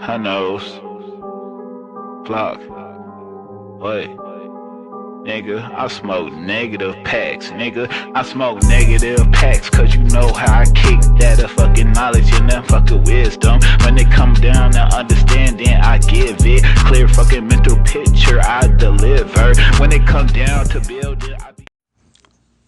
Her nose. Block. What? Nigga, I smoke negative packs, nigga. I smoke negative packs, cause you know how I kick that a fucking knowledge and that fucking wisdom. When it come down to understanding, I give it. Clear fucking mental picture, I deliver. When it come down to building, I be.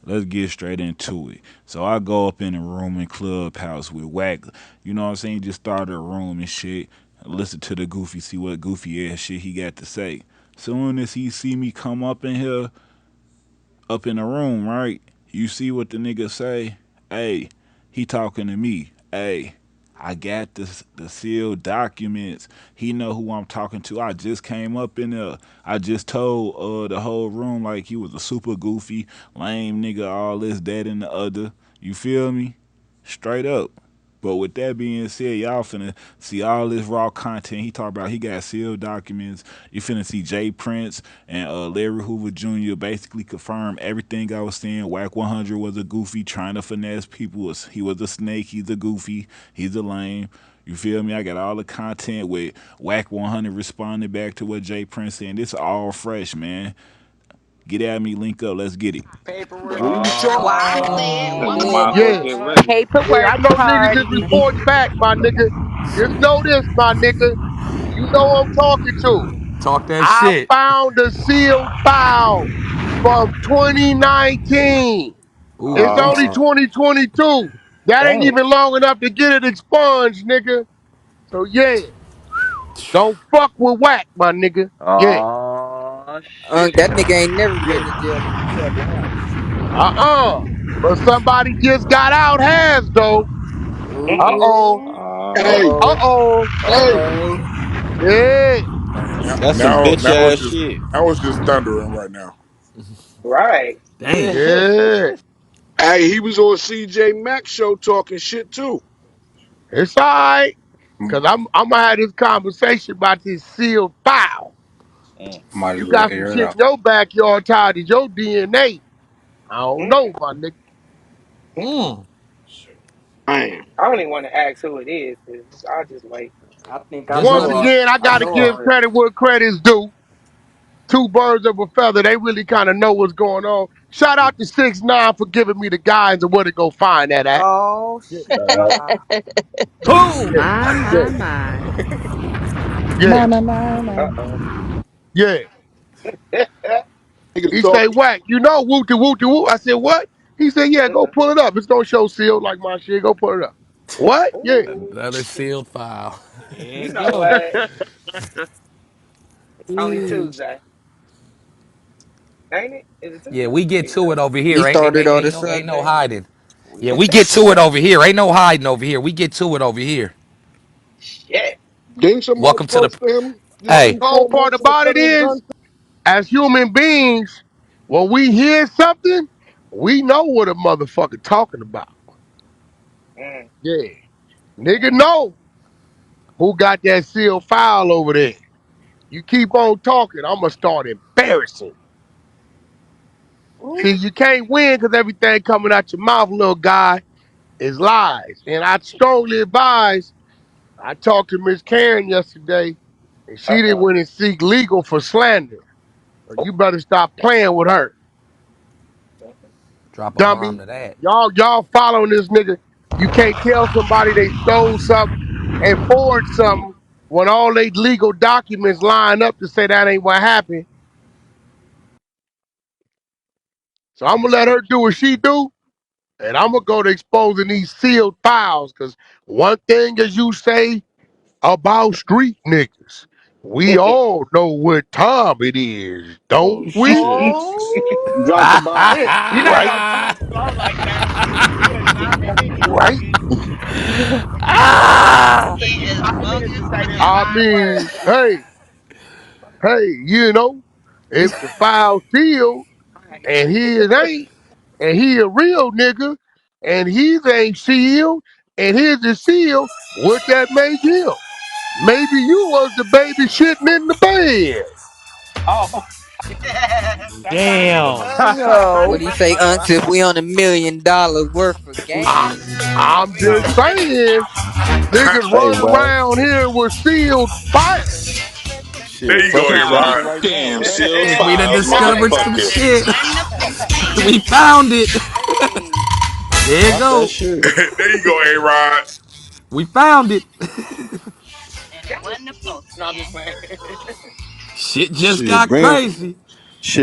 Let's get straight into it. So I go up in a room in Clubhouse with Wack. You know what I'm saying? Just started a room and shit. Listen to the Goofy, see what goofy ass shit he got to say. Soon as he see me come up in here, up in the room, right? You see what the nigga say? Hey, he talking to me. Hey, I got the sealed documents. He know who I'm talking to. I just came up in there. I just told the whole room like he was a super goofy, lame nigga, all this, that, and the other. You feel me? Straight up. But with that being said, y'all finna see all this raw content. He talked about he got sealed documents. You finna see Jay Prince and Larry Hoover Jr. basically confirm everything I was saying. Wack 100 was a goofy trying to finesse people. He was a snake. He's a goofy. He's a lame. You feel me? I got all the content with Wack 100 responding back to what Jay Prince saying. This all fresh, man. Get at me, link up. Let's get it. Paperwork Who you party. talking Watch to? it. Oh, What? yeah. Yeah, Motherfucking ready. yeah. I Paperwork know niggas is party. reporting back, my nigga. Just know this, my nigga. You know who I'm talking to. Talk that I shit. found a sealed file from 2019. Ooh, It's only recent. 2022. That ain't Damn. even long enough to get it expunged, nigga. So yeah, don't fuck with Wack, my nigga. Yeah, Oh shit. That nigga ain't never yeah. been to jail in trouble, huh? Uh-uh. But somebody just got out has though. Uh-oh. Ooh. Hey, Uh-oh. Uh-oh. hey. Uh-oh. Yeah. That's some Now, bitch now it's ass just shit. now it's just thundering right now. Right. Damn. Yeah. Hey, he was on CJ Max show talking shit too. It's all right. Mm, Cause I'm gonna have this conversation about this sealed file. Mm. Might You as well got some air it shit in out. your backyard tied to your DNA. I don't Mm, know, my nigga. Mm. man. I don't even want to ask who it is, because I'll just wait. I think I Just Once know. know. again, I I gotta know give already. credit where credit's due. Two birds of a feather. They really kind of know what's going on. Shout out to 6ix9ine for giving me the guides and where to go find that at. Oh Yeah, shit. Who? yeah, My. yeah, Uh-oh. yeah. Niggas He say, talking. Wack, you know, wooty wooty woo. I said, what? He said, yeah, go pull it up. It's gonna show sealed like my shit. Go pull it up. What? Yeah. Ooh. Another sealed file. There You you know go. what? It's only Mm. Tuesday, ain't it? Is it Yeah, Tuesday? we get Yeah. to it over He here. started on a Ain't no Sunday. hiding. We Yeah, get we to get it. to it over here. Ain't no hiding over here. We get to it over here. Shit. Didn't somebody Welcome to the. post to him Hey, looking Whole for him part for a about it federal gun? is, as human beings, when we hear something, we know what a motherfucker talking about. Mm, Yeah. Nigga mm. know who got that sealed file over there. You keep on talking, I'm gonna start embarrassing. See, Ooh. you can't win because everything coming out your mouth, little guy, is lies. And I strongly advise, I talked to Miss Karen yesterday, and she didn't Uh-oh. went and seek legal for slander. So you better stop playing with her. drop a bomb Dummy. to that. Y'all following this nigga. You can't tell somebody they stole something and forged something when all they legal documents line up to say that ain't what happened. So I'm gonna let her do what she do, and I'm gonna go to exposing these sealed files. Cause one thing as you say about street niggas, we all know what time it is, Oh don't we? shit. Oh. Drop the bomb. You're not Right, gonna pop it off like that. You a zombie nigga, right. nigga. It took you 5 minutes to say this I 5 words. mean, hey, if the file sealed and his ain't, and he a real nigga, and his ain't sealed, and his is sealed, what that make him? Maybe you was the baby shitting in the bed. Oh. That sound even Damn. What do you say, better. Auntie? If we on $1 million worth of I, game. I'm We just on 50 saying, now. Niggas Hey, running Wack. around here with sealed files. Shit, There you go, fuck is A-Rod. dropping right now, Damn, Wack. sealed We done file, discovered some motherfucker. shit. We found it. There you Drop that go. shit. There you go, A-Rod. We found it. No, I'm just playing. Shit just Shit, got crazy.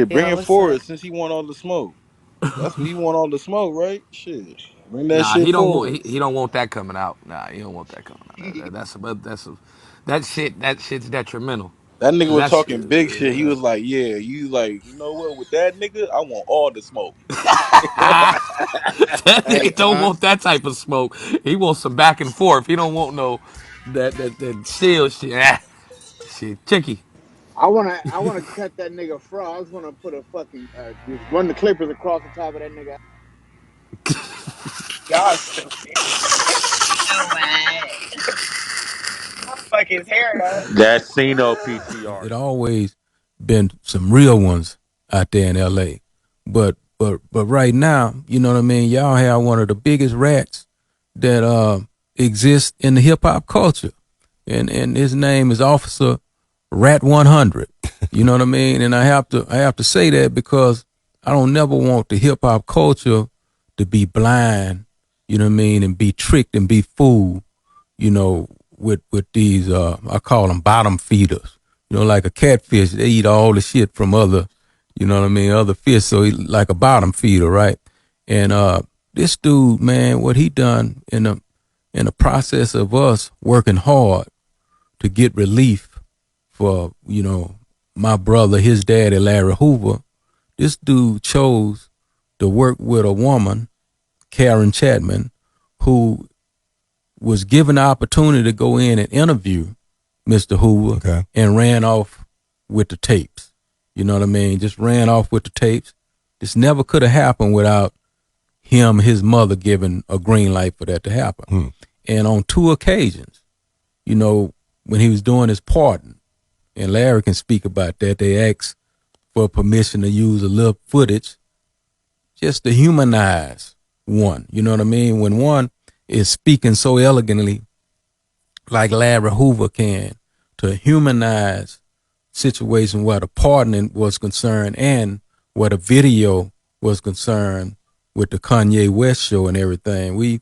bring it forward since he want all the smoke. That's what he want all the smoke, right? Shit, bring that Nah, shit he don't want forward. he don't want that coming out. Nah, he don't want that coming out. That shit's detrimental. That nigga 'Cause was that's talking big shit. He was like, "Yeah, you know what? With that nigga, I want all the smoke." that Hey, nigga don't want that type of smoke. He wants some back and forth. He don't want no that still shit. Shit, chicky. I wanna cut that nigga fro. I was gonna put a fucking just run the clippers across the top of that nigga. Y'all stupid. Fuck his hair up. That Cino PTR. It always been some real ones out there in L.A. But right now, you know what I mean. Y'all have one of the biggest rats that exists in the hip hop culture, and his name is Officer Rat 100. You know what I mean. And I have to say that because I don't never want the hip hop culture to be blind. You know what I mean, and be tricked and be fooled. You know, with these I call them bottom feeders. You know, like a catfish, they eat all the shit from other, you know what I mean, other fish. So he like a bottom feeder, right? And this dude, man, what he done in the process of us working hard to get relief for, you know, my brother, his daddy, Larry Hoover. This dude chose to work with a woman, Karen Chapman, who was given the opportunity to go in and interview Mr. Hoover and ran off with the tapes. You know what I mean? Just ran off with the tapes. This never could have happened without him, his mother giving a green light for that to happen. And on 2 occasions, you know, when he was doing his pardon, and Larry can speak about that, they asked for permission to use a little footage just to humanize one. You know what I mean? When one is speaking so elegantly like Larry Hoover can, to humanize situation where the pardoning was concerned and where the video was concerned with the Kanye West show and everything. We've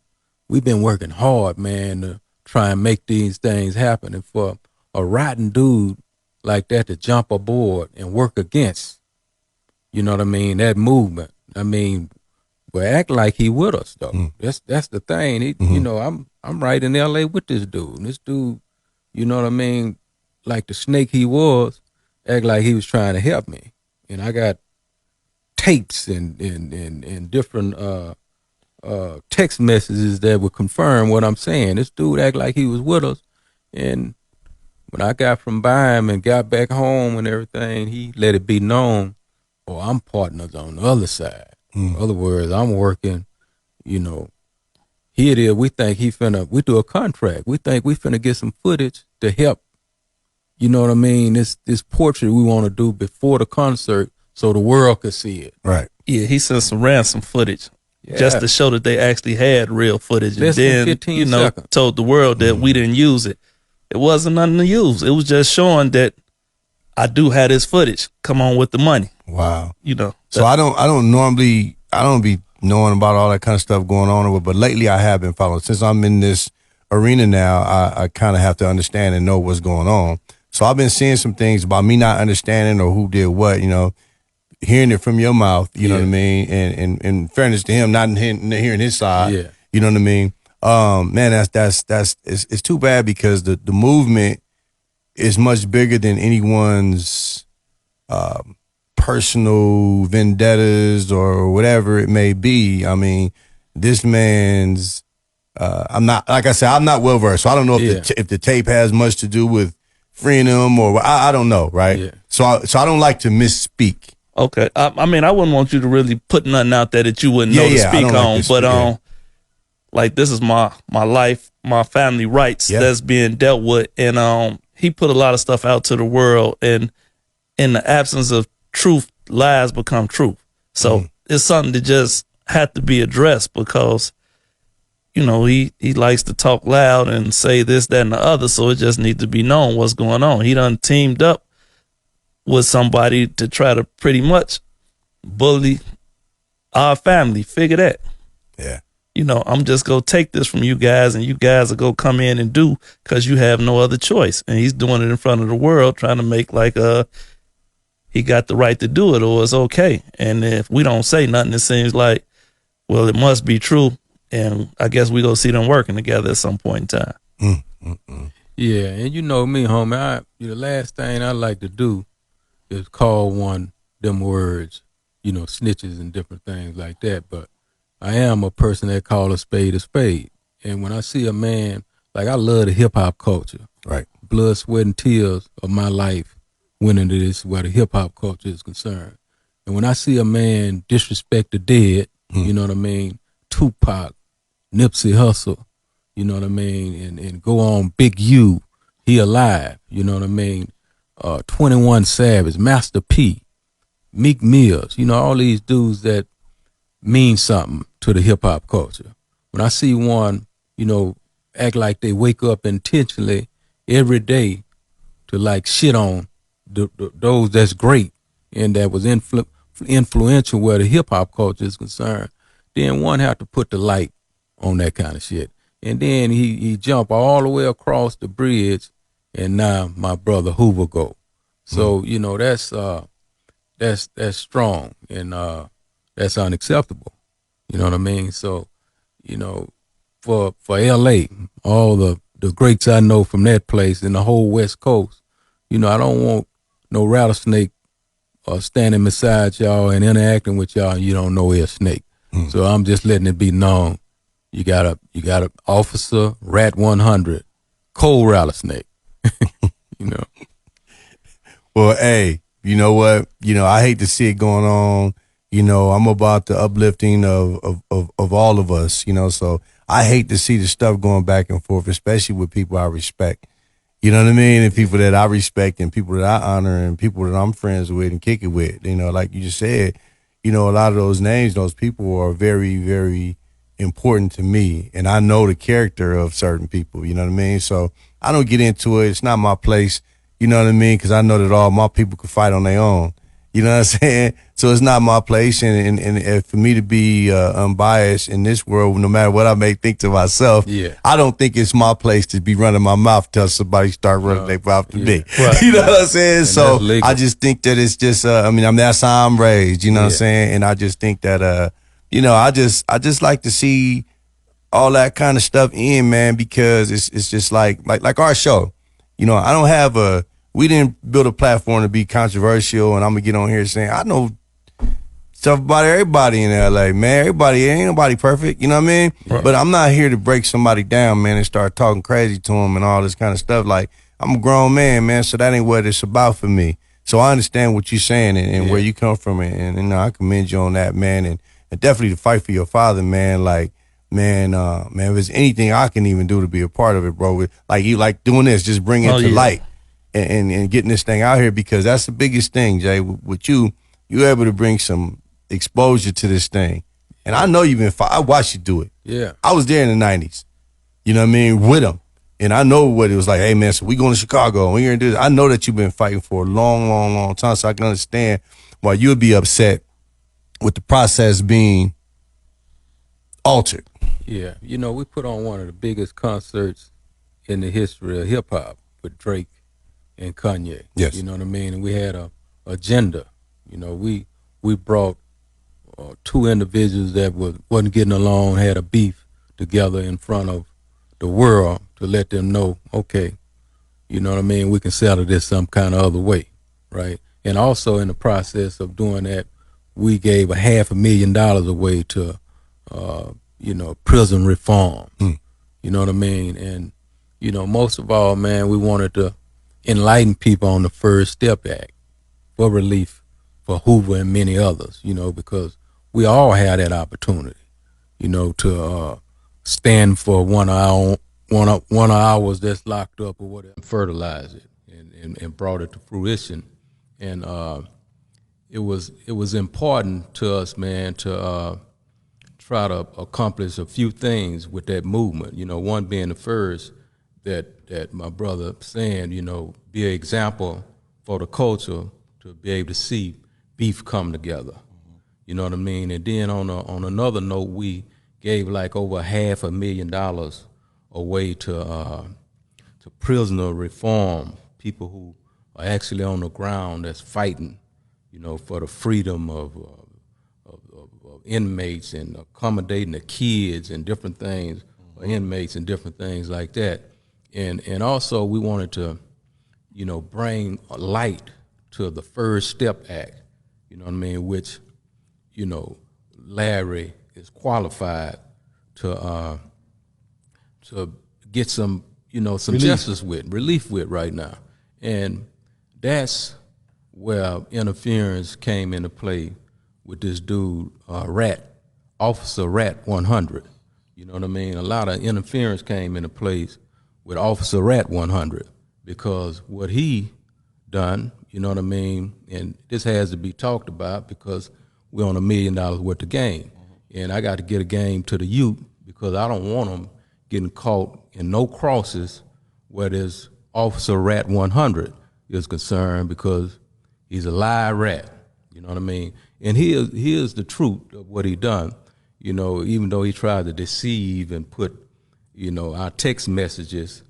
been working hard, man, to try and make these things happen. And for a rotten dude like that to jump aboard and work against, you know what I mean, that movement. I mean, but act like he with us though. That's the thing. He, you know, I'm right in L.A. with this dude. And this dude, you know what I mean, like the snake he was, act like he was trying to help me. And I got tapes and different text messages that would confirm what I'm saying. This dude act like he was with us. And when I got from by him and got back home and everything, he let it be known, oh, I'm partners on the other side. In other words, I'm working, you know, here it is, we think we do a contract. We think we finna get some footage to help, you know what I mean, this portrait we want to do before the concert so the world could see it. Right. Yeah, he sent some ransom footage just to show that they actually had real footage. Less and than then, 15 you know, seconds. told the world that we didn't use it. It wasn't nothing to use. It was just showing that I do have this footage. Come on with the money. Wow. You know. So I don't be knowing about all that kind of stuff going on, but lately I have been following. Since I'm in this arena now, I kind of have to understand and know what's going on. So I've been seeing some things about me not understanding or who did what, you know, hearing it from your mouth, you know what I mean? And in fairness to him, not hearing his side, you know what I mean? Man, it's too bad because the movement is much bigger than anyone's personal vendettas or whatever it may be. I mean, this man's I'm not, like I said, I'm not well versed, so I don't know if the tape has much to do with freeing him or I don't know, right? So I don't like to misspeak. Okay. I mean, I wouldn't want you to really put nothing out there that you wouldn't know to speak on, but like this is my life, my family rights that's being dealt with, and he put a lot of stuff out to the world, and in the absence of truth, lies become truth. So it's something that just had to be addressed because, he likes to talk loud and say this, that, and the other. So it just needs to be known what's going on. He done teamed up with somebody to try to pretty much bully our family. Figure that. Yeah. I'm just going to take this from you guys, and you guys are going to come in and do because you have no other choice. And he's doing it in front of the world, trying to make like he got the right to do it, or it's okay. And if we don't say nothing, it seems like, well, it must be true. And I guess we go see them working together at some point in time. Yeah, and you know me, homie. The last thing I like to do is call one them words, snitches and different things like that. But I am a person that call a spade a spade. And when I see a man, like I love the hip hop culture. Right. Blood, sweat, and tears of my life went into this where the hip hop culture is concerned. And when I see a man disrespect the dead, you know what I mean, Tupac, Nipsey Hussle, you know what I mean, and go on Big U, he alive, you know what I mean, 21 Savage, Master P, Meek Mills, all these dudes that mean something to the hip hop culture. When I see one, act like they wake up intentionally every day to like shit on those that's great and that was influential where the hip hop culture is concerned, then one have to put the light on that kind of shit. And then he jump all the way across the bridge, and now my brother Hoover go. So that's strong, and that's unacceptable. You know what I mean? So for L.A., all the greats I know from that place and the whole West Coast, I don't want no rattlesnake standing beside y'all and interacting with y'all, and you don't know a snake. So I'm just letting it be known. You got a officer, Rat 100, cold rattlesnake. Well, hey, you know what? I hate to see it going on. I'm about the uplifting of all of us, so I hate to see the stuff going back and forth, especially with people I respect. You know what I mean? And people that I respect and people that I honor and people that I'm friends with and kick it with. Like you just said, a lot of those names, those people are very, very important to me. And I know the character of certain people, you know what I mean? So I don't get into it. It's not my place, you know what I mean? Because I know that all my people can fight on their own. You know what I'm saying? So it's not my place, and for me to be unbiased in this world, no matter what I may think to myself, I don't think it's my place to be running my mouth till somebody start running their mouth to me. Right. You know what I'm saying? And so I just think that it's just, that's how I'm raised. You know what I'm saying? And I just think that, I just like to see all that kind of stuff in, man, because it's just like our show. I don't have we didn't build a platform to be controversial, and I'm gonna get on here saying I know stuff about everybody in LA, man. Everybody, ain't nobody perfect, you know what I mean? Right. But I'm not here to break somebody down, man, and start talking crazy to them and all this kind of stuff. Like, I'm a grown man, so that ain't what it's about for me. So I understand what you're saying and where you come from, and I commend you on that, man, and definitely to fight for your father, man. Like, man, if there's anything I can even do to be a part of it, bro, like you like doing this, just bring it to light. And getting this thing out here, because that's the biggest thing, Jay. With you're able to bring some exposure to this thing. And I know you've been I watched you do it. Yeah. I was there in the 90s, you know what I mean, with him. And I know what it was like. Hey, man, so we going to Chicago and we're going to do this. I know that you've been fighting for a long, long, long time, so I can understand why you would be upset with the process being altered. Yeah. We put on one of the biggest concerts in the history of hip-hop with Drake and Kanye. Yes. You know what I mean? And we had a agenda. We brought two individuals that wasn't getting along, had a beef together in front of the world to let them know, okay, you know what I mean, we can settle this some kind of other way, right? And also in the process of doing that, we gave $500,000 away to, prison reform. You know what I mean? And, most of all, man, we wanted to enlighten people on the First Step Act for relief for Hoover and many others, because we all had that opportunity, to stand for one of ours that's locked up or whatever, fertilize it and brought it to fruition. And it was important to us, man, to try to accomplish a few things with that movement. You know, one being the first that my brother saying, you know, be an example for the culture to be able to see beef come together. You know what I mean? And then on another note, we gave like over $500,000 away to prisoner reform, people who are actually on the ground that's fighting, you know, for the freedom of inmates and accommodating the kids and different things, inmates and different things like that. And also we wanted to, you know, bring a light to the First Step Act, you know what I mean, which, you know, Larry is qualified to get some, you know, some relief with right now. And that's where interference came into play with this dude, Officer Rat 100. You know what I mean? A lot of interference came into place with Officer Rat 100 because what he done, you know what I mean? And this has to be talked about because we're on $1 million worth of game. And I got to get a game to the youth because I don't want them getting caught in no crosses where this Officer Rat 100 is concerned because he's a live rat. You know what I mean? And here's the truth of what he done. You know, even though he tried to deceive and put, you know, our text messages,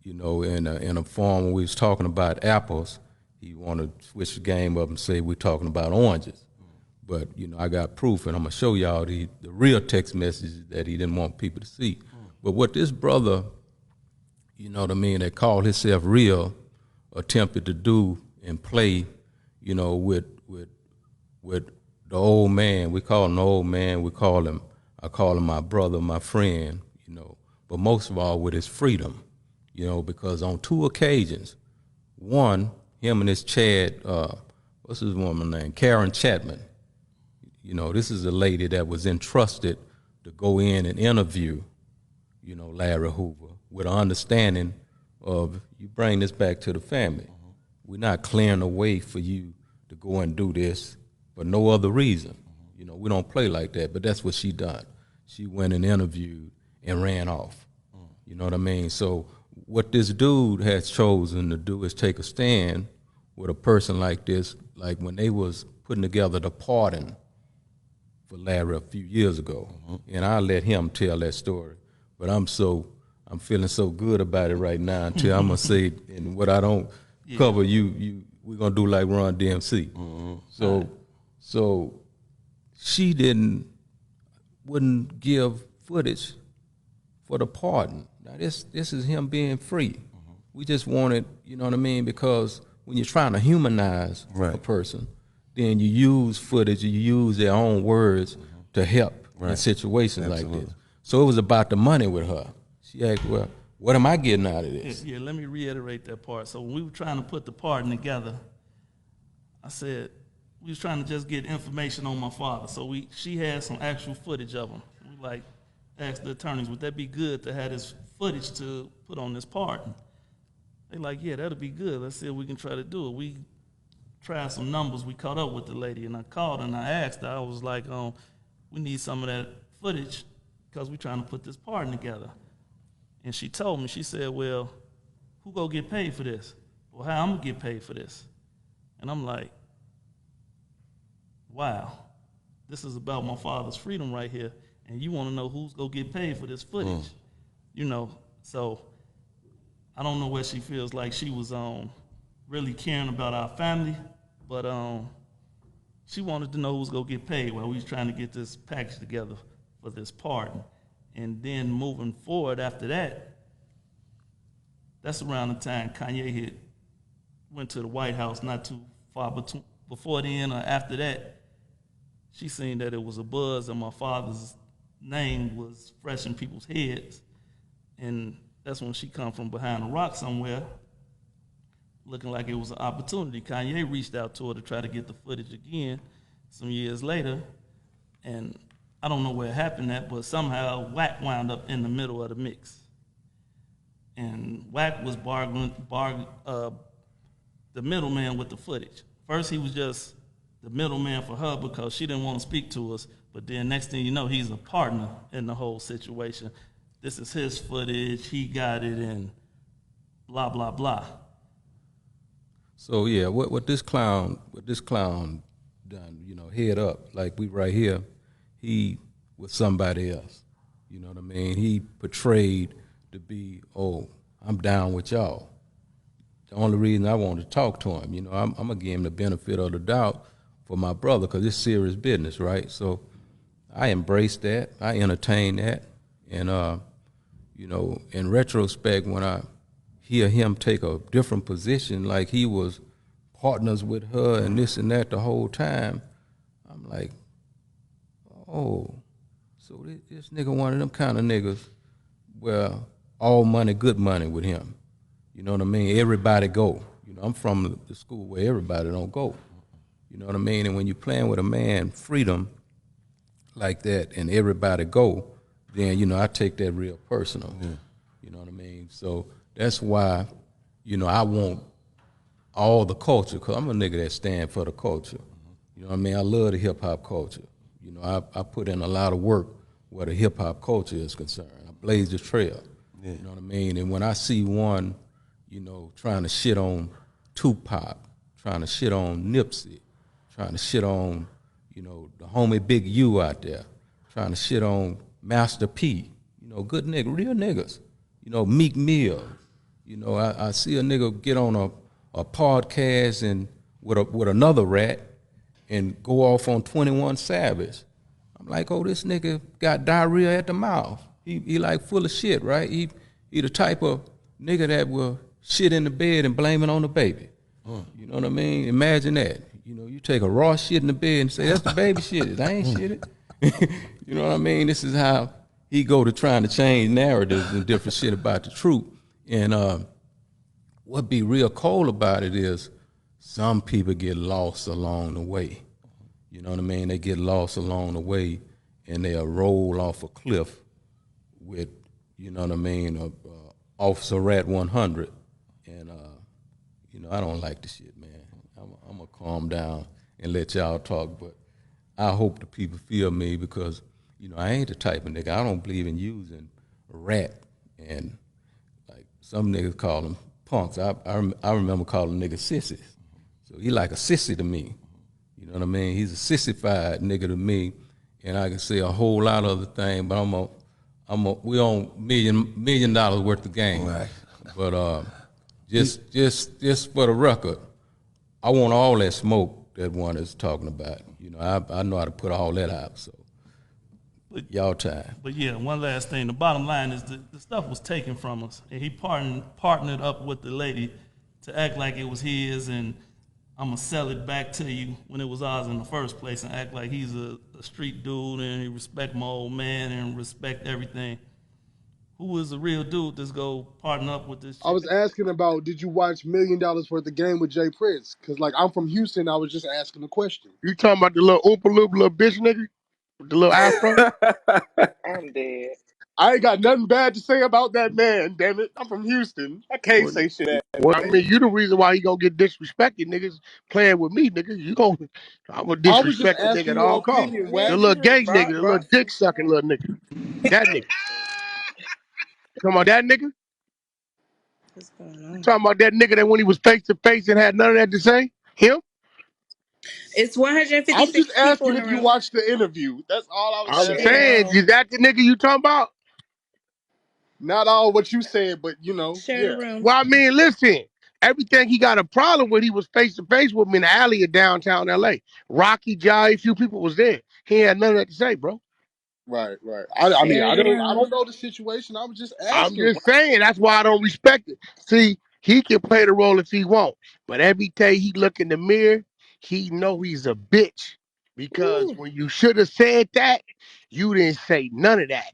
you know, in a form when we was talking about apples, he wanted to switch the game up and say we're talking about oranges. But, you know, I got proof, and I'm going to show y'all the real text messages that he didn't want people to see. But what this brother, you know what I mean, that called himself real, attempted to do and play, you know, with the old man. We call him the old man. I call him my brother, my friend, you know. But most of all with his freedom, you know, because on 2 occasions, one, him and his Chad, what's his woman name? Karen Chapman. You know, this is a lady that was entrusted to go in and interview, you know, Larry Hoover with an understanding of you bring this back to the family. We're not clearing a way for you to go and do this for no other reason. You know, we don't play like that, but that's what she done. She went and interviewed and ran off. You know what I mean? So what this dude has chosen to do is take a stand with a person like this, like when they was putting together the pardon for Larry a few years ago. And I'll let him tell that story. But I'm feeling so good about it right now until I'm gonna say it, and what I don't cover, we're gonna do like Ron DMC. So she wouldn't give footage for the pardon. Now this is him being free. We just wanted, you know what I mean, because when you're trying to humanize a person, then you use footage, you use their own words to help in situations like this. So it was about the money with her. She asked, well, what am I getting out of this? Yeah, let me reiterate that part. So when we were trying to put the pardon together, I said, we was trying to just get information on my father. So she had some actual footage of him. We asked the attorneys, would that be good to have this footage to put on this pardon? They like, yeah, that'll be good. Let's see if we can try to do it. We tried some numbers. We caught up with the lady, and I called and I asked her. I was like, we need some of that footage because we're trying to put this pardon together. And she told me, she said, well, who gonna get paid for this? Well, how I'm gonna get paid for this? And I'm like, wow, this is about my father's freedom right here, and you wanna know who's gonna get paid for this footage. You know, so I don't know where she feels like she was really caring about our family, but she wanted to know who's gonna get paid while we was trying to get this package together for this pardon. And then moving forward after that, that's around the time Kanye went to the White House not too far before then or after that. She seen that it was a buzz and my father's name was fresh in people's heads. And that's when she come from behind a rock somewhere looking like it was an opportunity. Kanye reached out to her to try to get the footage again some years later. And I don't know where it happened at, but somehow Wack wound up in the middle of the mix. And Wack was the middleman with the footage. First, he was just the middleman for her because she didn't want to speak to us. But then next thing you know, he's a partner in the whole situation. This is his footage. He got it, and blah blah blah. So yeah, what this clown done, head up, like we right here, he was somebody else. You know what I mean? He portrayed to be, oh, I'm down with y'all. The only reason I wanted to talk to him, I'm gonna give him the benefit of the doubt for my brother because it's serious business, right? So I embraced that, I entertained that, and in retrospect, when I hear him take a different position, like he was partners with her and this and that the whole time, I'm like, oh, so this nigga one of them kind of niggas where all money, good money with him. You know what I mean? Everybody go. I'm from the school where everybody don't go. You know what I mean? And when you're playing with a man, freedom like that, and everybody go, then, I take that real personal. Yeah. You know what I mean? So that's why, I want all the culture, because I'm a nigga that stand for the culture. You know what I mean? I love the hip-hop culture. I put in a lot of work where the hip-hop culture is concerned. I blaze the trail. Yeah. You know what I mean? And when I see one, trying to shit on Tupac, trying to shit on Nipsey, trying to shit on, the homie Big U out there, trying to shit on Master P, good nigga, real niggas, Meek Mill. I see a nigga get on a podcast and with another rat and go off on 21 Savage. I'm like, oh, this nigga got diarrhea at the mouth. He like full of shit, right? He the type of nigga that will shit in the bed and blame it on the baby. You know what I mean? Imagine that. You take a raw shit in the bed and say, that's the baby shit. I ain't shit it. You know what I mean? This is how he go to trying to change narratives and different shit about the truth. And what be real cold about it is some people get lost along the way. You know what I mean? They get lost along the way and they'll roll off a cliff with, you know what I mean, Officer Rat 100. And, I don't like the shit, man. I'm going to calm down and let y'all talk, but I hope the people feel me because, I ain't the type of nigga. I don't believe in using rap and like some niggas call them punks. I remember calling niggas sissies. So he like a sissy to me. You know what I mean? He's a sissified nigga to me, and I can say a whole lot of other things, but we on $1 million worth of game. Right. But just for the record, I want all that smoke that one is talking about. I know how to put all that out. So y'all time. But yeah, one last thing. The bottom line is the stuff was taken from us, and he partnered up with the lady to act like it was his, and I'm gonna sell it back to you when it was ours in the first place, and act like he's a street dude and he respect my old man and respect everything. Who is the real dude that's go partner up with this chick? I was asking about, did you watch $1 Million Worth of Game with Jay Prince? Because, like, I'm from Houston. I was just asking a question. You talking about the little Oompa Loompa little bitch nigga? With the little afro? I'm dead. I ain't got nothing bad to say about that man, damn it. I'm from Houston. I can't say shit. Well, I mean, you the reason why he gonna get disrespected, niggas playing with me, nigga. I'm gonna disrespect the nigga at all costs. The little gay nigga, the little dick sucking little nigga. That nigga. Talking about that nigga? What's going on? Talking about that nigga that when he was face to face and had none of that to say? Him? It's 156 I'm just people in asking the if you room. watched the interview. That's all I was asking. I'm saying, is that the nigga you talking about? Not all what you said, but Share yeah. the room. Well, I mean, listen. Everything he got a problem with, he was face to face with me in the alley of downtown LA. Rocky, Jai, a few people was there. He had none of that to say, bro. Right. I mean, I don't know the situation. I was just asking. I'm just saying that's why I don't respect it. See, he can play the role if he want, but every day he look in the mirror, he know he's a bitch because when you should have said that, you didn't say none of that.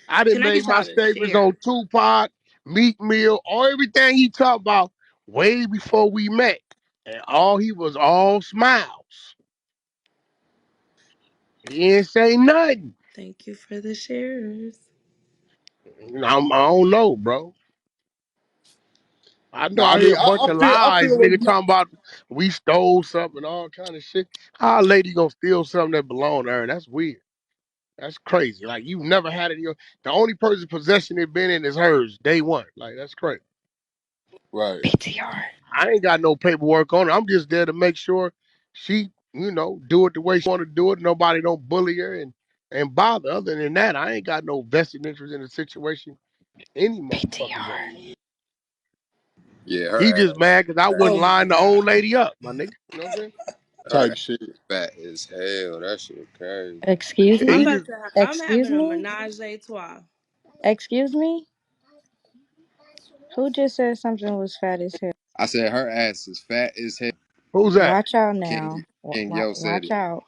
I done Can I made get my y'all to statements share? on Tupac, Meek Mill, all everything he talked about way before we met, and he was all smiles. He didn't say nothing. Thank you for the shares. I don't know, bro. I know Nah, I I hear mean, a bunch of I lies, feel what nigga you. talking about we stole something, all kind of shit. How a lady gonna steal something that belonged to her? That's weird. That's crazy. Like you never had it in your. The only person possession it been in is hers. Day one. Like that's crazy. Right. PTR. I ain't got no paperwork on her. I'm just there to make sure she, do it the way she want to do it. Nobody don't bully her and bother. Other than that, I ain't got no vested interest in the situation any motherfucking way. PTR. Yeah, He just mad because I Oh wouldn't my line the old god. lady up, my nigga. You know what I'm saying? her Type ass shit. fat as hell. That shit crazy. Excuse Yeah, I'm he me? about just to. I'm Excuse having a me? menage a trois. Excuse me? Who just said something was fat as hell? I said her ass is fat as hell. who's that? Watch out King now. King Yo said Watch it. out.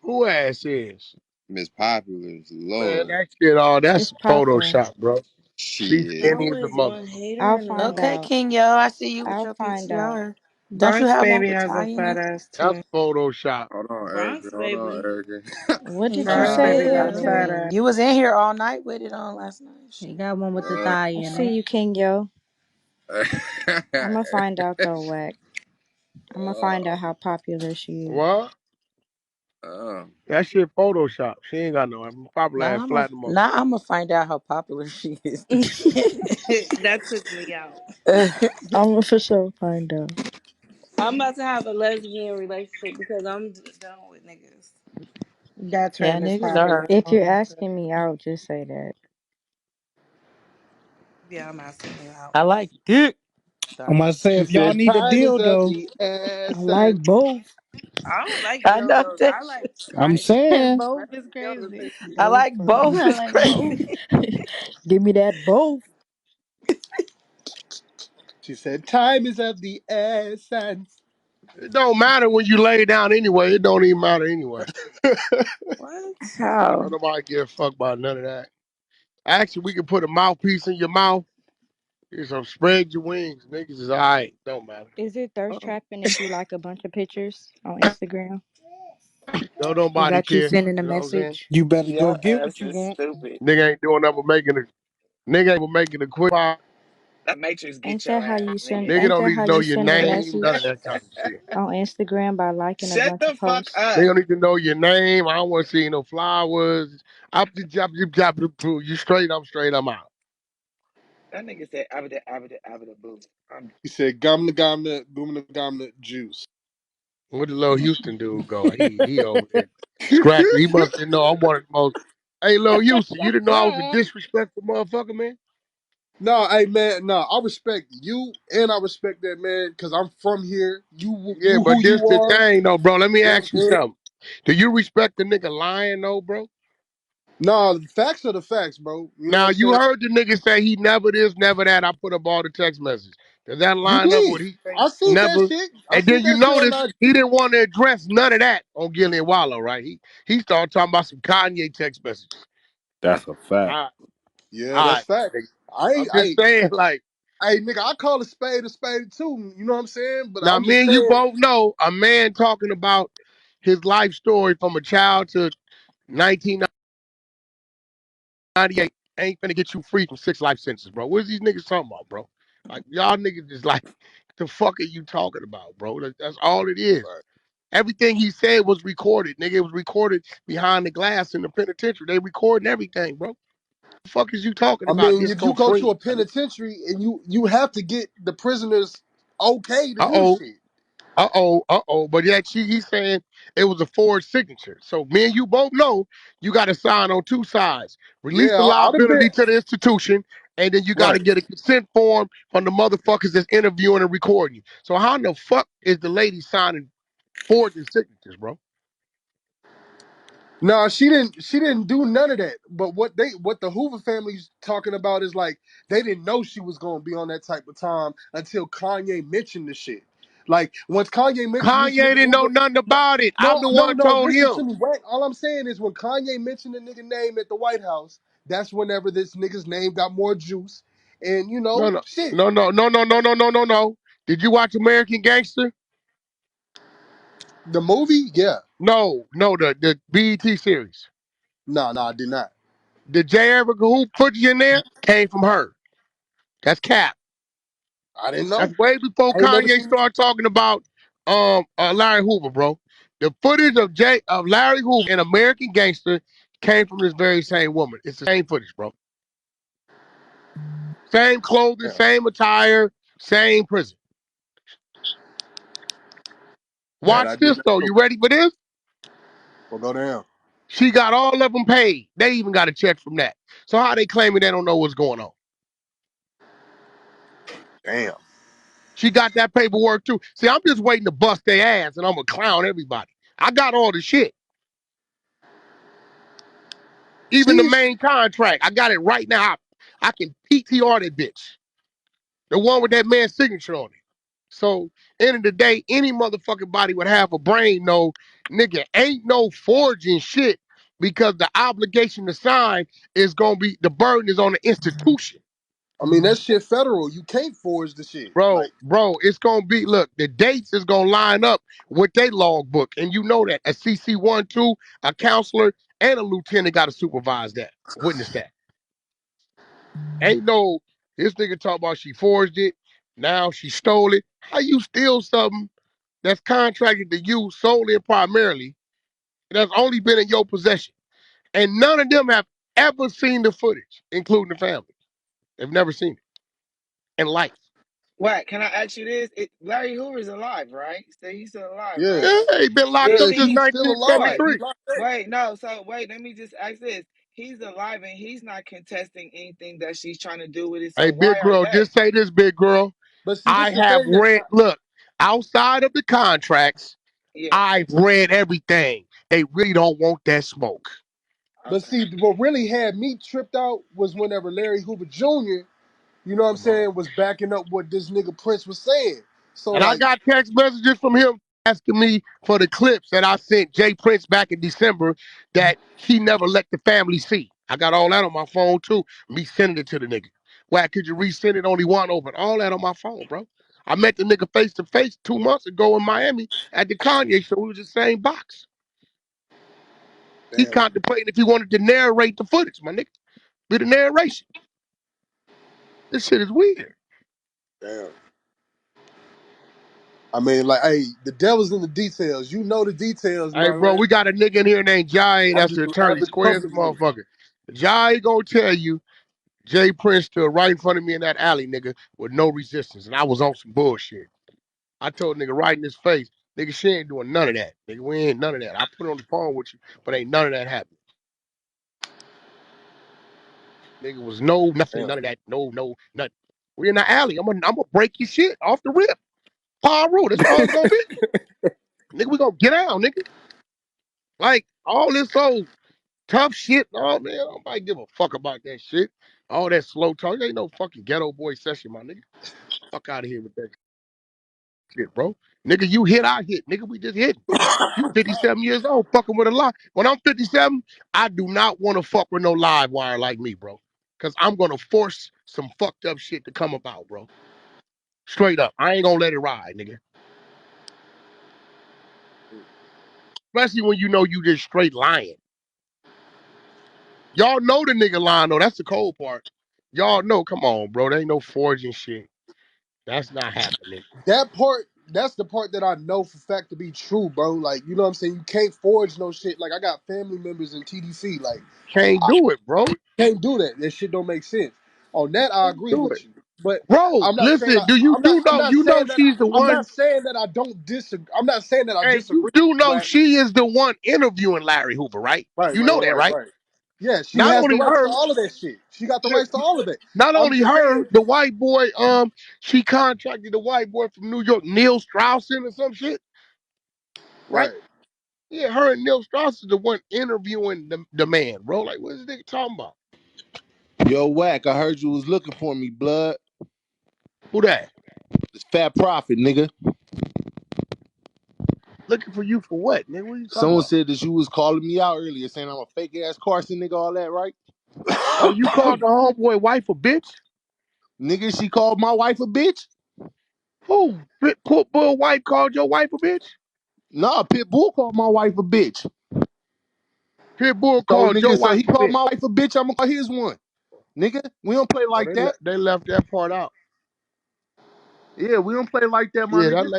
Who ass is? Miss Popular's Man, Lord. that shit all It's that's popping. Photoshop, bro. She's Shit. skinny as a Always one motherfucker. hater I'll and find another. Okay, out. King Yo, I see you with I'll your find out. PTR. Don't you Bronx have one baby with the has a tie in fat it? ass That's too. Photoshop. Hold on, Erica. Bronx Hold on, baby. Erica. What He did you Bronx does. baby say, got I a fat Taylor? mean, ass. you was in here all night with it on last night. He Shit. got one with the Uh, thigh I in see him. you, King Yo. uh, I'm gonna find out though, Wack. I'm gonna find out how popular she is. What? uh, That shit Photoshop. She ain't got no popular ass flat no more. Now I'm gonna find out how popular she is. That took me out. I'm gonna for sure find out. I'm about to have a lesbian relationship because I'm done with niggas. That Yeah, term is niggas popular. are. If you're Oh, asking me out, just say that. Yeah, I'm asking you out. I like dick. I'm Sorry. gonna say she if y'all said need a time is of dildo, the I like essence. both. I don't like I know dildos. that I like shit. I'm saying I Both like is dildos crazy. that you I both like fucking. both. I It's like both. crazy. Give me that both. She said time is of the essence. It don't matter when you lay down anyway. It don't even matter anyway. What? Don't How? nobody give a fuck about none of that. Actually, we can put a mouthpiece in your mouth. So spread your wings. Niggas is all right. Don't matter. Is it thirst Oh. trapping if you like a bunch of pictures on Instagram? Don't Is nobody that you care. sending a You know what I'm saying? message? you better go your get ass what you is want. stupid. Nigga ain't doing nothing but making a quick fire. That Matrix Ain't get that your how ass, you send? nigga. Nigga Ain't don't that need how to know you your send a name, none of message that kind of shit. on Instagram by liking a Shut bunch of the fuck posts? They up. don't need to know your name. I don't want to see no flowers. You straight, I'm straight, I'm out. That nigga said abida boo. He said gumna juice. Where the little Houston dude go? He over there scratching. He must have know I'm one of the most. Hey, little Houston, you didn't know I was a disrespectful motherfucker, man. No, hey man, no, I respect you and I respect that man because I'm from here. Yeah, You but who this you the are. thing though, bro. Let me You know what I'm ask you saying? something. Do you respect the nigga lying though, bro? No, the facts are the facts, bro. You know what Now I'm you saying? heard the nigga say he never this, never that. I put up all the text messages. Does that You line up did. with he say I seen that never? shit. I And seen then you that shit on notice IG. he didn't want to address none of that on Gillian Wallow, right? He started talking about some Kanye text messages. That's a fact. Yeah, All that's right, fact. nigga. I I'm ain't just saying, like, nigga, I call a spade too. You know what I'm saying? But now I'm me just and you saying, both know a man talking about his life story from a child to 1998 ain't finna get you free from 6 life sentences, bro. What's these niggas talking about, bro? Like, y'all niggas is like, the fuck are you talking about, bro? That's all it is. right. Everything he said was recorded, nigga. It was recorded behind the glass in the penitentiary. They recording everything, bro. The fuck is you talking I about? mean, This if you go go to free. a penitentiary and you have to get the prisoners okay to Uh do oh. shit. But yet he's saying it was a forged signature. So me and you both know you got to sign on two sides. Release Yeah, the I'd have been liability to the institution, and then you got to right. get a consent form from the motherfuckers that's interviewing and recording you. So how in the fuck is the lady signing forging signatures, bro? No, she didn't do none of that. But what the Hoover family's talking about is like they didn't know she was gonna be on that type of time until Kanye mentioned the shit. Like once Kanye mentioned this Kanye nigga didn't know Hoover, nothing about it. I'm no, the no, one no. told Listen him. to me, Wack. All I'm saying is when Kanye mentioned the nigga name at the White House, that's whenever this nigga's name got more juice. And you No, know, no, shit. no, no, no, no, no, no, no, no, no. Did you watch American Gangster? The movie, yeah. No, no, the BET series. No, I did not. The J. Edgar who put you in there came from her. That's Cap. I didn't That's know. way before I ain't never Kanye seen it. started talking about Larry Hoover, bro. The footage of Larry Hoover, an American gangster, came from this very same woman. It's the same footage, bro. Same clothing, Yeah. same attire, same prison. That Watch I did this not though. know. You ready for this? We'll go down. She got all of them paid. They even got a check from that. So how they claiming they don't know what's going on? Damn. She got that paperwork too. See, I'm just waiting to bust their ass and I'm gonna clown everybody. I got all the shit. Even the She's main contract. I got it right now. I can PTR that bitch. The one with that man's signature on it. So, end of the day, any motherfucking body would have a brain, no, nigga, ain't no forging shit because the obligation to sign is gonna be, the burden is on the institution. I mean that shit federal. You can't forge the shit. Like Bro, it's gonna be, look, the dates is gonna line up with their logbook. And you know that. A CC1, 2, a counselor, and a lieutenant gotta supervise that, witness that. Ain't no, this nigga talk about she forged it, now she stole it. How you steal something that's contracted to you solely and primarily, that's only been in your possession? And none of them have ever seen the footage, including the family. They've never seen it in life. Wack, can I ask you this? Larry Hoover's alive, right? He's still alive, yeah, right? Yeah, he been locked yeah. up So since He's still alive. wait, He 1973. locked up. no. So wait, let me just ask this. He's alive and he's not contesting anything that she's trying to do with it. So Hey, big why are girl, they? just say this, big girl. But see, this I is the have thing that read, look, outside of the contracts, Yeah. I've read everything. They really don't want that smoke. But Okay. see, what really had me tripped out was whenever Larry Hoover Jr., you know what I'm Come on. saying, was backing up what this nigga Prince was saying. So And I like, got text messages from him asking me for the clips that I sent Jay Prince back in December that he never let the family see. I got all that on my phone too. Me sending it to the nigga. Why could you resend it? Only one open. All that on my phone, bro. I met the nigga face to face 2 months ago in Miami at the Kanye show. We was the same box. He damn, contemplating if he wanted to narrate the footage, my nigga. Be the narration. This shit is weird. damn. I mean, like, hey, the devil's in the details. You know the details, Hey, my bro, man. we got a nigga in here named Jai. I'm That's just the an attorney. avid Square as a public. motherfucker. Jai gonna tell you Jay Prince stood right in front of me in that alley, nigga, with no resistance. And I was on some bullshit. I told nigga right in his face, nigga, she ain't doing none of that. Nigga, we ain't none of that. I put it on the phone with you, but ain't none of that happening. Nigga was no nothing, Damn. none of that. No, nothing. We in the alley. I'm gonna break your shit off the rip. Paul rule. That's all it's gonna be. Nigga, we gonna get out, nigga. Like all this old tough shit. Oh man, nobody give a fuck about that shit. All that slow talk. Ain't no fucking ghetto boy session, my nigga. Fuck out of here with that shit, bro. Nigga, you hit, I hit. Nigga, we just hit. You 57 years old, fucking with a lie. When I'm 57, I do not want to fuck with no live wire like me, bro. Cause I'm gonna force some fucked up shit to come about, bro. Straight up. I ain't gonna let it ride, nigga. Especially when you know you just straight lying. Y'all know the nigga lying though. That's the cold part. Y'all know, come on, bro. There ain't no forging shit. That's not happening. That part, that's the part that I know for fact to be true, bro. Like, you know what I'm saying? You can't forge no shit. Like, I got family members in TDC. Like, Can't I do it, bro. can't do that. That shit don't make sense. On that, I Can't agree do it. with you. But Bro, I'm not saying listen, do you do I'm know not saying that she's the I'm one. not saying that I don't disagree. I'm not saying that I Hey, you disagree. do know Right, she is the one interviewing Larry Hoover, right? right, You right, know right, that, right, right? right. Yeah, she Not has the only rights to her, all of that shit. She got the rights to all of that. not I'm only just saying, her, the white boy, she contracted the white boy from New York, Neil Straussen or some shit, right? right. Yeah, her and Neil Strauss is the one interviewing the man, bro. Like, what is this nigga talking about? Yo, Wack, I heard you was looking for me, blood. Who that? It's Fat Profit, nigga. Looking for you for what, nigga? What are you talking Someone about? said that you was calling me out earlier, saying I'm a fake ass Carson, nigga, all that, right? Oh, you called the homeboy wife a bitch? Nigga, she called my wife a bitch? Who? Pitbull wife called your wife a bitch? Nah, Pitbull called my wife a bitch. Pitbull So, called your nigga, so wife he a called bitch. my wife a bitch, I'm gonna call his one. Nigga, we don't play Oh, like that. they left that part out. Yeah, we don't play like that, my Yeah, nigga.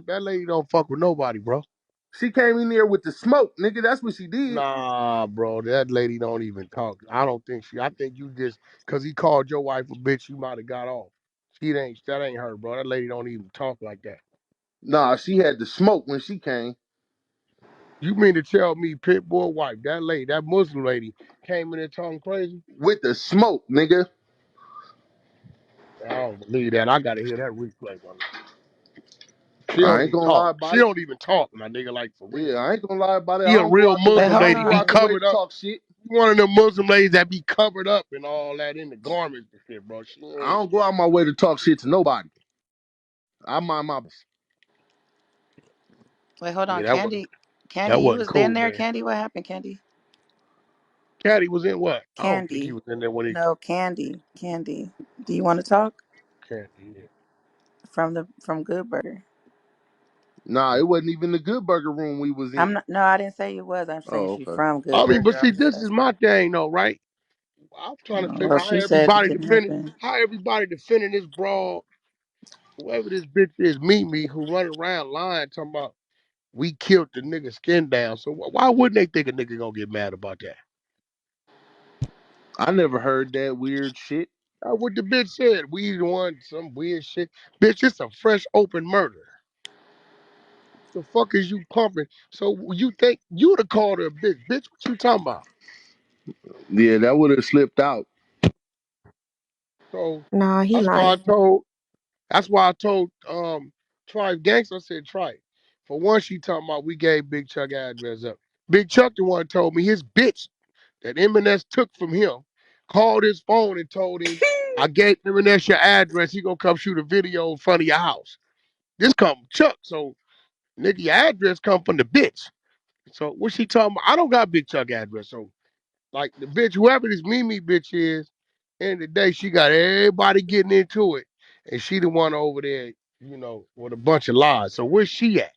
that lady don't fuck with nobody, bro. She came in there with the smoke, nigga. That's what she did. Nah, bro, that lady don't even talk. I don't think she. I think you just because he called your wife a bitch, you might have got off. That ain't her, bro. That lady don't even talk like that. Nah, she had the smoke when she came. You mean to tell me Pitbull wife, that lady, that Muslim lady, came in there talking crazy? With the smoke, nigga. I don't believe that. I gotta hear that replay, brother. She don't I ain't even gonna talk. lie She about it. don't even talk, my nigga, like for real. Yeah, I ain't gonna lie about it. I She a don't go real out the Wait, Muslim hold lady, I don't go be out on. the way covered to up. talk shit. One of them Muslim ladies that be covered up and all that in the garments and shit, bro. She I ain't. don't go out my way to talk shit to nobody. I mind my business. Wait, hold on. Yeah, Candy, Candy, that you wasn't was in cool, there, man. Candy? What happened, Candy? Caddy was in what? I don't think he Candy. was in there when he No, Candy. Candy. Do you want to talk Caddy. Yeah. from Good Burger? Nah, it wasn't even the good burger room we was in. I'm not. No, I didn't say you was. I'm saying Oh, she okay. from Good I mean, but Burger. see, I'm just this is asking. my thing, though, right? I'm trying to Oh, figure well, out she said it didn't happen. how everybody defending this broad, whoever this bitch is, Mimi, who running around lying, talking about we killed the nigga skin down. So why wouldn't they think a nigga gonna get mad about that? I never heard that weird shit. That's what the bitch said. We the one some weird shit. Bitch, it's a fresh open murder. The fuck is you pumping? So you think you'd have called her a bitch? Bitch, what you talking about? Yeah, that would have slipped out. So Nah, he that's why I lying. told. That's why I told Tribe Gangster. I said Tribe. For one, she talking about we gave Big Chuck address up. Big Chuck the one told me his bitch that M&S took from him called his phone and told him I gave M&S your address. He gonna come shoot a video in front of your house. This come from Chuck. So nigga, your address come from the bitch. So what she talking about? I don't got Big Chuck address. So like the bitch, whoever this Mimi bitch is, end of the day, she got everybody getting into it. And she the one over there, with a bunch of lies. So where's she at?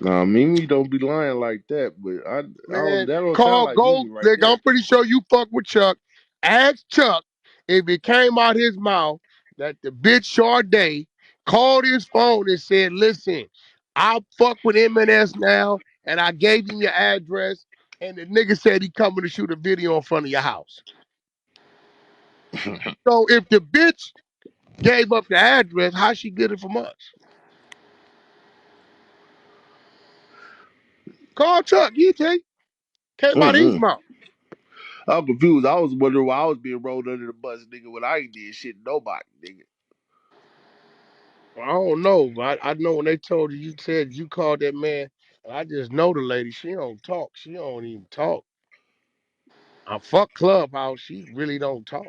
Nah, Mimi don't be lying like that, but I don't. Man, That don't sound call like go. Mimi right Like, there. I'm pretty sure you fuck with Chuck. Ask Chuck if it came out his mouth that the bitch Sade called his phone and said, "Listen, I fuck with M&S now, and I gave him your address." And the nigga said he coming to shoot a video in front of your house. So if the bitch gave up the address, how she get it from us? Call Chuck. He take came out of his Mm-mm. mouth. I'm confused. I was wondering why I was being rolled under the bus, nigga, when I ain't did shit to nobody, nigga. I don't know, but I know when they told you said you called that man. I just know the lady. She don't talk. She don't even talk. I fuck Clubhouse. She really don't talk.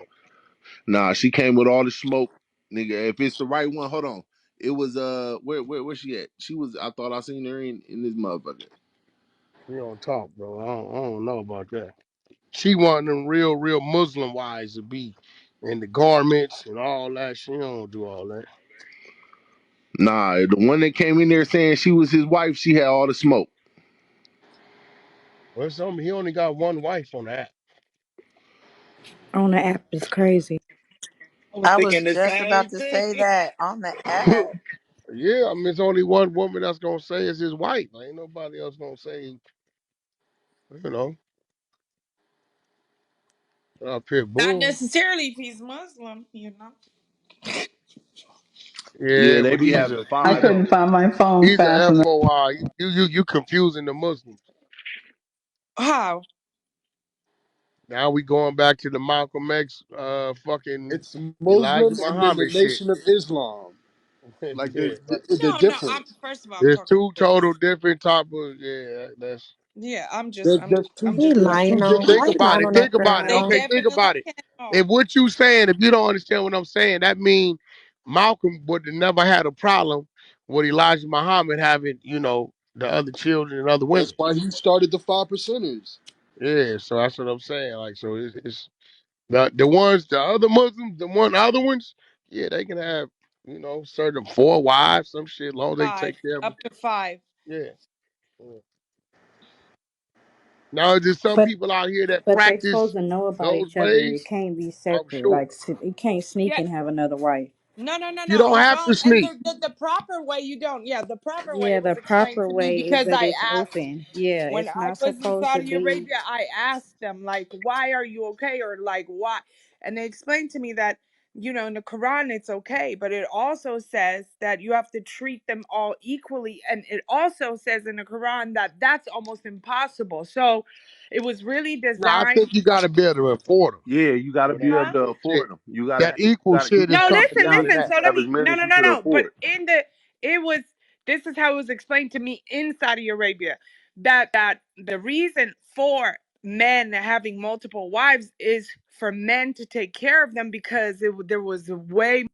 Nah, she came with all the smoke, nigga. If it's the right one, hold on. It was where she at? She was. I thought I seen her in this motherfucker. She don't talk, bro. I don't know about that. She one of them real Muslim wives to be in the garments and all that. She don't do all that. Nah, the one that came in there saying she was his wife, she had all the smoke. Well, he only got one wife on that. On the app is crazy. I was I thinking was the just about same to thing. say that on the app. Yeah, I mean, it's only one woman that's gonna say it's his wife. Ain't nobody else gonna say, you know, Pit Not Bull. necessarily if he's Muslim, you know. Yeah, Yeah, they but be having I fine couldn't though. find my phone he's fast a enough. FOI. You confusing the Muslims. How? Now we going back to the Malcolm X fucking It's Elijah Muslim and then the Muhammad shit. Nation of Islam. Like Yeah, they're No, no. I'm different. first of all, I'm there's talking two to total different type of that's yeah. There's two I'm He just there's saying. two lying on. think different. Why he about lying it. on us Think for about not it. They Okay, knowing? think definitely about it. can. If No, what you saying, if you don't understand what I'm saying, that means Malcolm would have never had a problem with Elijah Muhammad having, the other children and other That's women. why he started the 5%ers. Yeah, so that's what I'm saying. Like, so it's the other Muslims, other ones, yeah, they can have, certain 4 wives, some shit, as long as they five, take care of them. up to five. Yeah. Yeah. Now, there's some But people out here that but they supposed practice to know about those each other. It ways. can't be I'm separate. sure. Like you can't sneak Yeah, and have another wife. You No, don't you have to don't. And sneak. the proper way you don't. Yeah, the proper way Yeah, it the was explained proper to me way is because that I it's asked open. Yeah, when it's I not was in supposed to Saudi be. Arabia, I asked them like, "Why are you okay?" or like, "Why?" And they explained to me that in the Quran it's okay, but it also says that you have to treat them all equally, and it also says in the Quran that that's almost impossible. So it was really No, I designed. think you got to be able to afford them. Yeah, you got to So that be able Huh? to equal shit, afford them. You got to that have, equal you shit is got No, to coming have listen, down to many, listen. that. So let have as me. many No, as no, you no, could no. But afford. in the it was. This is how it was explained to me in Saudi Arabia that the reason for men having multiple wives is for men to take care of them because there was a way